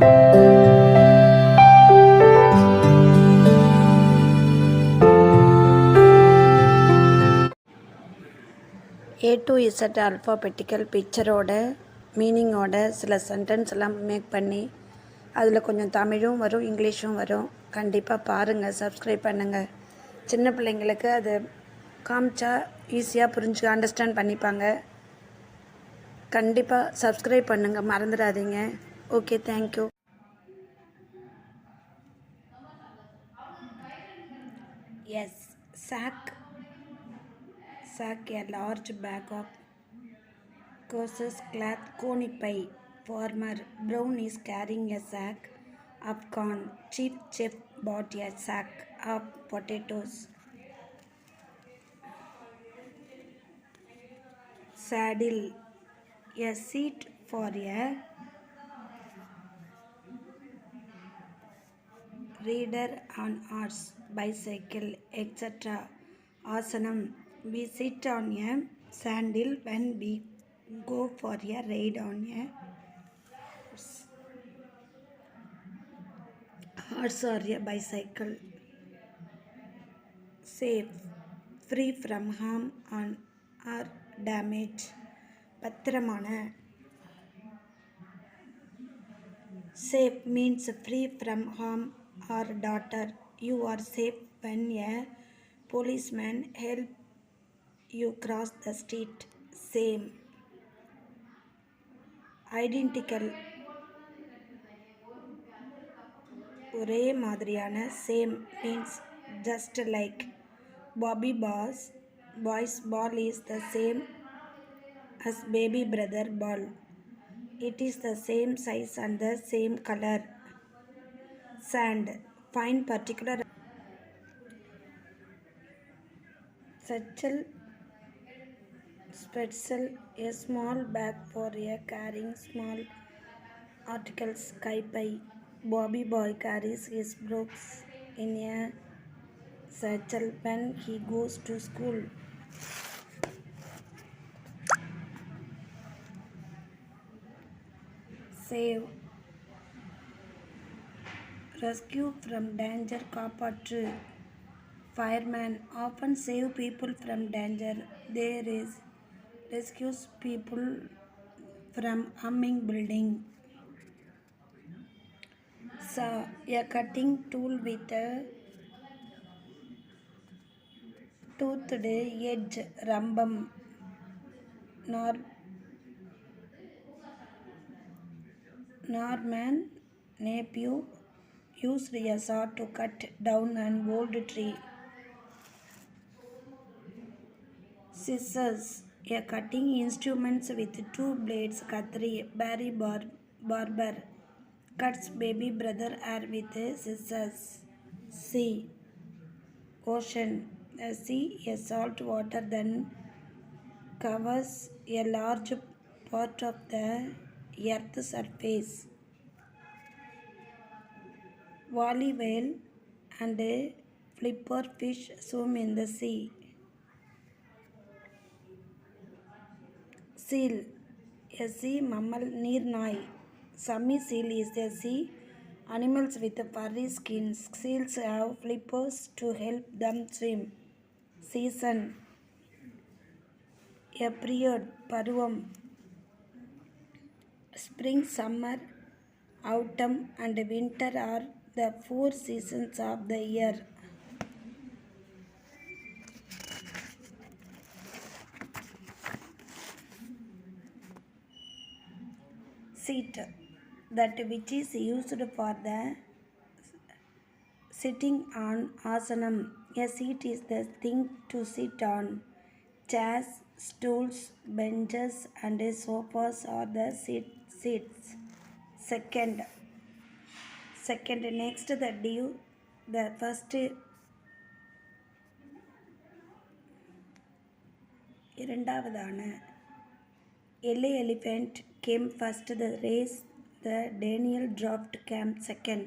A to Z அல்ஃபாபெட்டிக்கல் பிக்சரோட மீனிங்கோட சில sentence எல்லாம் make பண்ணி அதில் கொஞ்சம் தமிழும் வரும் இங்கிலீஷும் வரும். கண்டிப்பாக பாருங்கள், சப்ஸ்கிரைப் பண்ணுங்கள். சின்ன பிள்ளைங்களுக்கு அது காமிச்சா ஈஸியாக புரிஞ்சு அண்டர்ஸ்டாண்ட் பண்ணிப்பாங்க. கண்டிப்பாக சப்ஸ்கிரைப் பண்ணுங்கள், மறந்துடாதீங்க. Okay, thank you. Yes, sack a large bag of coarse cloth conipai. Farmer Brown is carrying a sack of corn. Chief Chef bought a sack of potatoes. Saddle, a seat for a reader on horse, bicycle, etc. Asanam, we sit on a sandal when we go for a ride on a horse or a bicycle. Safe, free from harm or damage. பத்திரமான. Safe means free from harm or danger. You are safe when a policeman help you cross the street. Same, identical, ஒரே மாதிரியான. Same means just like. Bobby boy's ball is the same as baby brother ball. It is the same size and the same color. Sand, fine particular. Satchel, spetzel, a small bag for carrying small articles. Kaipai, Bobby boy carries his books in a satchel when he goes to school. Save, rescue from danger. காப்பாற்று. Fireman often save people from danger. They rescues people from humming building. Saw, a cutting tool with a toothed edge. Rambam, Norman nephew used a saw to cut down an old tree. Scissors, a cutting instrument with two blades. Katri, Barry barber cuts baby brother hair with scissors. Sea, ocean. The sea, a salt water that covers a large part of the earth's surface. Wally whale and flipper fish swim in the sea. Seal, a sea mammal. Neer நாய். Summy seal is a sea animals with furry skins. Seals have flippers to help them swim. Season, a period. பருவம். Spring, summer, autumn and winter are the 4 seasons of the year. Seat, that which is used for the sitting on. Asanam, a seat is the thing to sit on. Chairs, stools, benches and sofas are the seats. Second, next the due, the first. இரண்டாவதான. Elephant came first the race. The Daniel draft came second.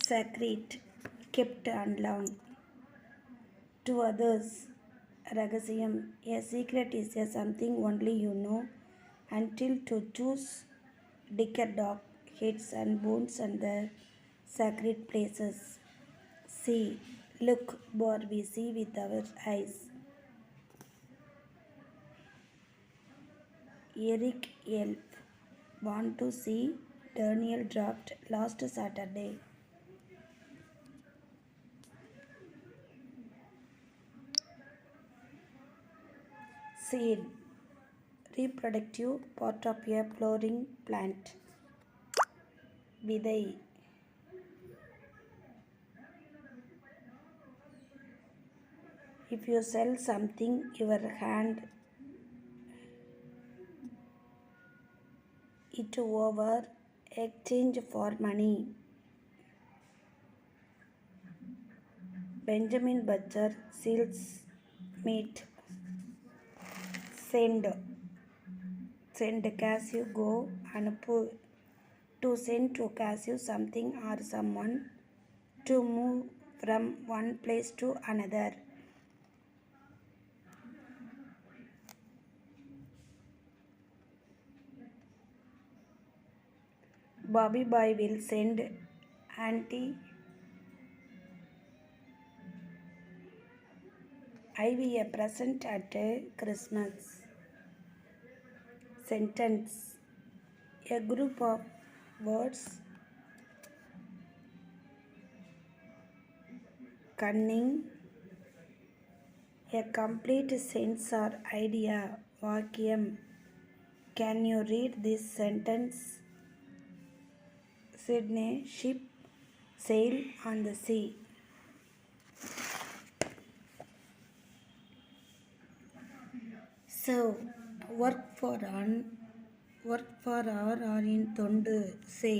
Secret, kept unknown to others. Ragasiyam, a secret is something only you know. until to choose dicker dog heads and bones and the sacred places. See, look, boar we see with our eyes. Eric Elf want to see Daniel dropped last Saturday. Seed, reproductive part of a flowering plant. விதை, if you sell something, your hand it over, exchange for money. Benjamin Butcher sells meat. Send, send Cassie go அனுப்பு. To send to Cassie something or someone to move from one place to another. Bobby Boy will send Auntie Ivy a present at Christmas. Sentence, a group of words, cunning, a complete sense or idea. வாக்கியம், can you read this sentence? Sydney ship sail on the sea. So work for or in தொண்டு. Say,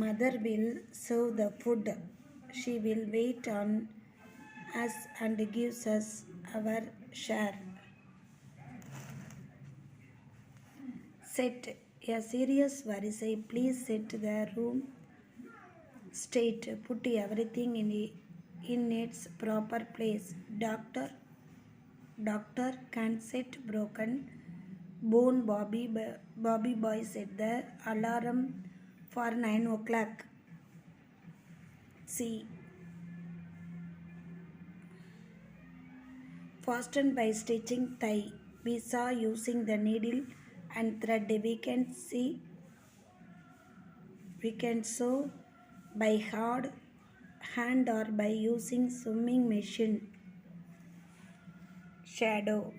mother will serve the food. She will wait on us and gives us our share. Set, a serious வரிசை. Please set the room straight. Put everything in its proper place. Doctor can set broken bone. Bobby Boy set the alarm for 9 o'clock. See, fasten by stitching thigh. We saw using the needle and thread. We can sew by hand or by using sewing machine. Shadow,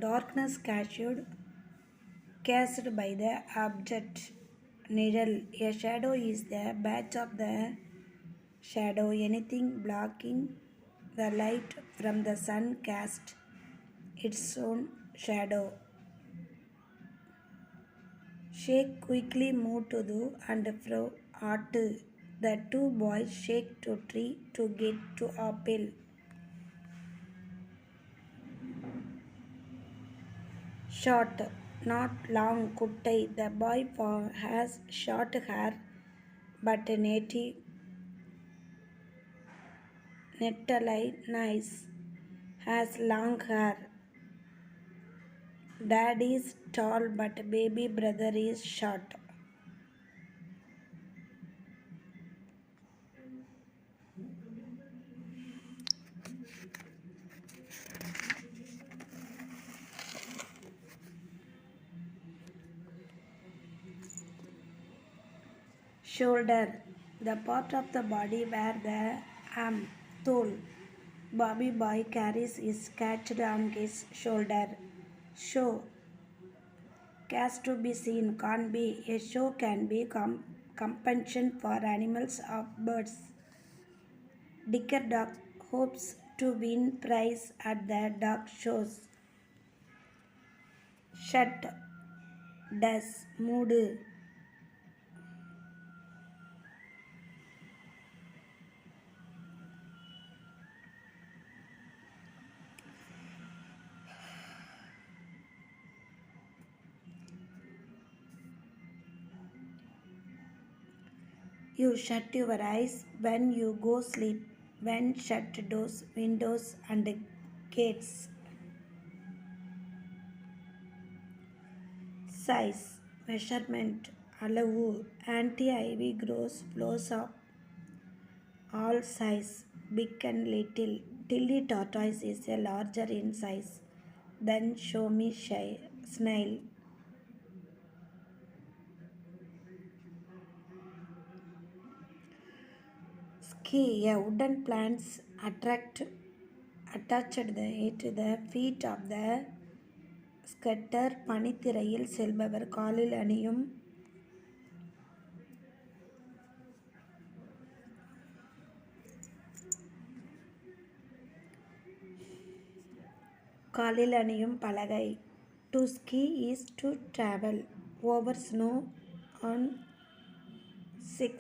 darkness cast by the object. Needle, a shadow is the batch of the shadow. Anything blocking the light from the sun casts its own shadow. Shake, quickly move to do and fro art. The two boys shake to tree to get to apple. Short, not long. Kuttai, the boy has short hair but Nettali nice has long hair. Dad is tall but baby brother is short. Shoulder, the part of the body where the arm, tool. Bobby Boy carries his catched on his shoulder. Show, cast to be seen, can't be. A show can be compensation for animals or birds. Dicker dog hopes to win prize at the dog shows. Shut, does, mood. You shut your eyes when you go sleep. When shut doors, windows and gates. size, measurement, அளவு, anti-ivy grows flows of all size, big and little. Tilly tortoise is a larger in size than show me snail. Ski, a wooden plants attached to the feet of the skater. பனித்திரையில் செல்பவர் காலில் அணியும் பலகை. To ski is to travel over snow on six.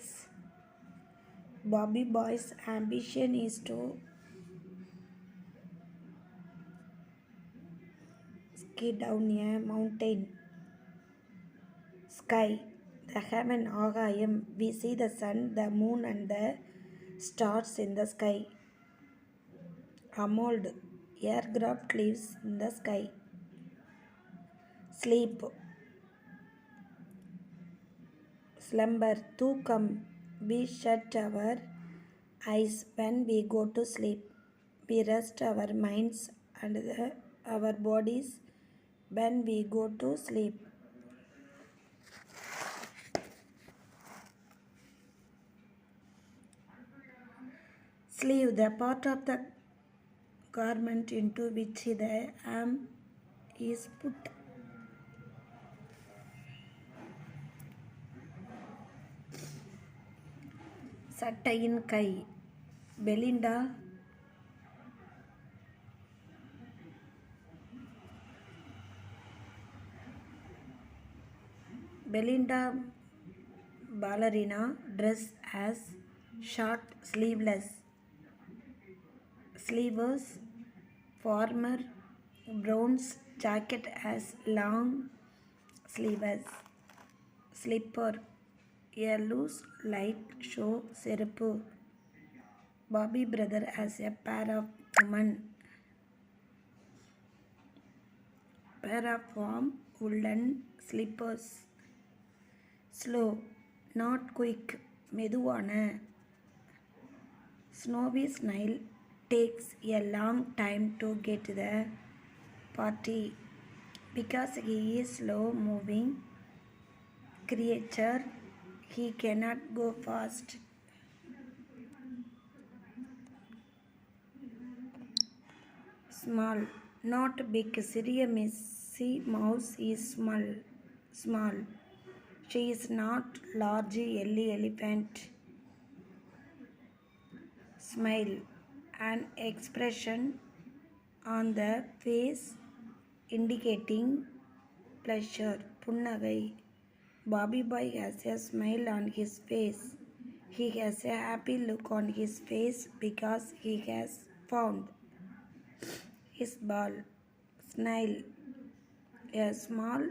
Bobby Boy's ambition is to ski down a mountain. Sky, the heaven, ஆகாயம். We see the sun, the moon and the stars in the sky. Amold, aircraft lives in the sky. Sleep, slumber, தூக்கம். We shut our eyes when we go to sleep. We rest our minds and our bodies when we go to sleep. Sleeve, the part of the garment into which the arm is put. சட்டையின் கை. Belinda ballerina dress as short sleeveless. Farmer Brown's jacket as long sleeves. Slipper, a loose light show செருப்பு. Bobby brother has a pair of warm woolen slippers. Slow, not quick, மெதுவான. Snowy snail takes a long time to get to the party because he is slow moving creature. He cannot go fast. Small, not big. சிறிய Missy Mouse is small. She is not large. Elephant. Smile, an expression on the face indicating pleasure. புன்னகை. Bobby Boy has a smile on his face. He has a happy look on his face because he has found his ball. Snail, a small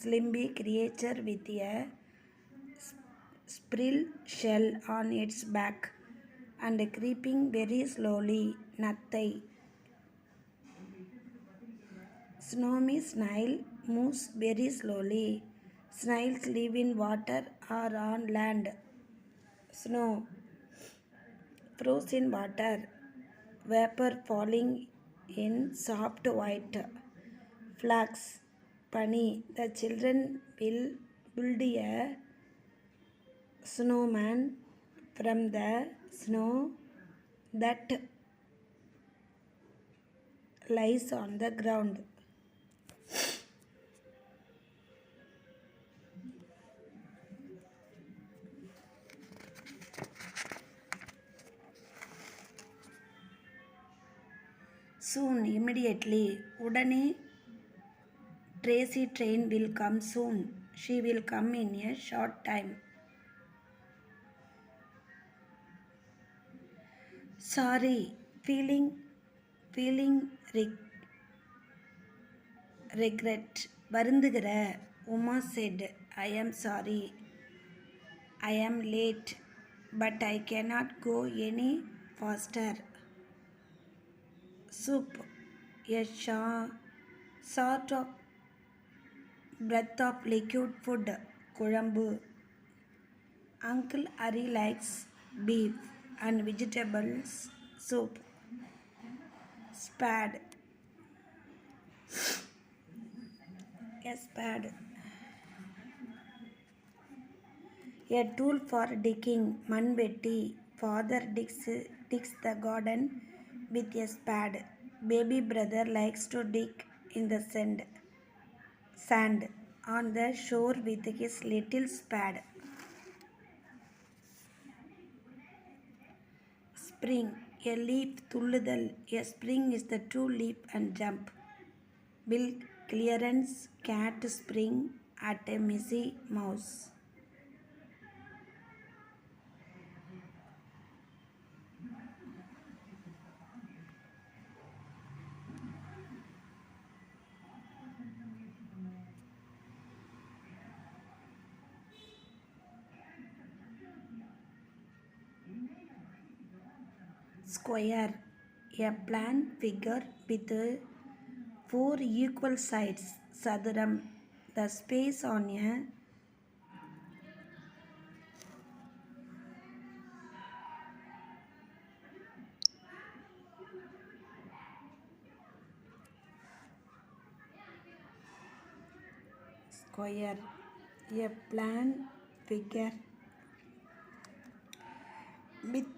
slimpy creature with a spiral shell on its back and creeping very slowly. நத்தை. Snowy snail moves very slowly. Snails live in water or on land. Snow, frozen water, vapor falling in soft white. Flax, pani. The children will build a snowman from the snow that lies on the ground. Soon, immediately. உடனே. Tracy train will come soon. She will come in a short time. Sorry, feeling regret. வருந்துகிற. Uma said, I am sorry. I am late, but I cannot go any faster. Soup, a sort of breath of liquid food, kuழம்பு. Uncle Harry likes beef and vegetables soup. Spade. A spade. A tool for digging, மண்வெட்டி. Father digs the garden with a spade. Baby brother likes to dig in the sand on the shore with his little spade. Spring, a leap, துள்ளுதல். A spring is the true leap and jump. Bill Clearance, cat spring at a Missy Mouse. Square, a plan figure with 4 equal sides. சதுரம், the space on a square, a plan figure with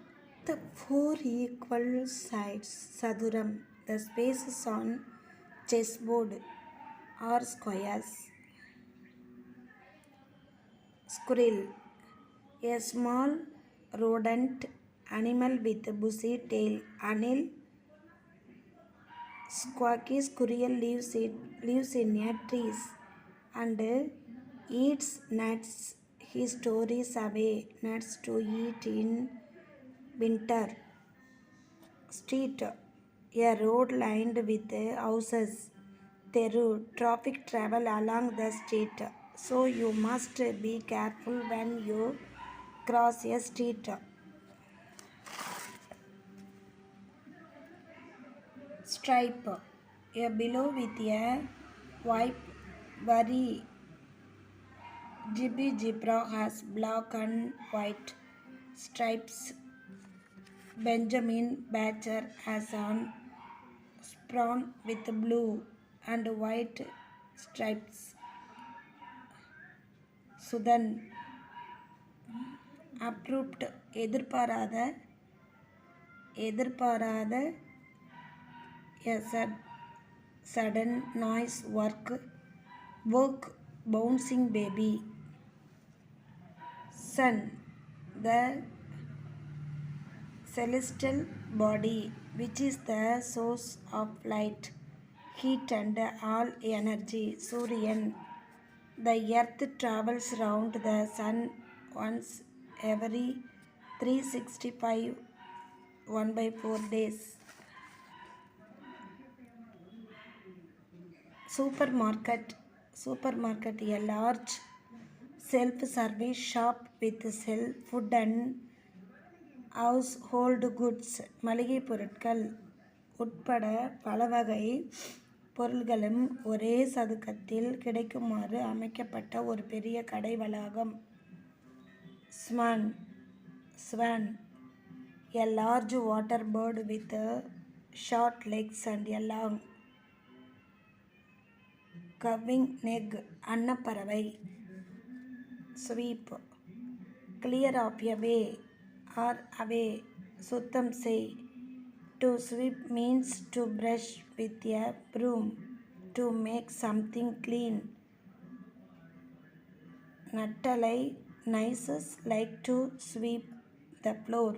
4 equal sides. சதுரம், the spaces on chessboard are squares. Squirrel, a small rodent animal with bushy tail. Anil, squawky squirrel lives in a trees and eats nuts. He stores away nuts to eat in winter. Street, a road lined with houses. Teru, traffic travel along the street, so you must be careful when you cross a street. Stripe, a billow with a white worry. Gibby zebra has black and white stripes. Benjamin Badger has on sprawn with blue and white stripes. Sudan, approved, எதிர்பாராத a sudden noise, woke bouncing baby. Sun, the celestial body which is the source of light, heat and all energy. Suryan, the earth travels round the sun once every 365 1/4 days. Supermarket, a large self-service shop with sell food and household goods. மளிகை பொருட்கள் உட்பட பல வகை பொருள்களும் ஒரே சதுக்கத்தில் கிடைக்குமாறு அமைக்கப்பட்ட ஒரு பெரிய கடை வளாகம். Swan, a large water bird with short legs and a long curving neck. அன்னப்பறவை. Sweep, clear of a way or away. சுத்தம் செய். To sweep means to brush with a broom, to make something clean. நட்டலை, nices like to sweep the floor.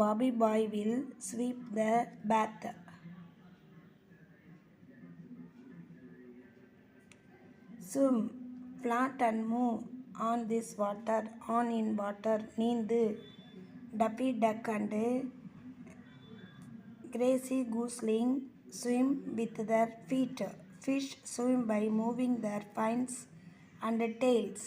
Bobby boy will sweep the bath. Swim, float and move on this water, on in water. நீந்து, Daffy duck and Gracie gooseling swim with their feet. Fish swim by moving their fins and tails.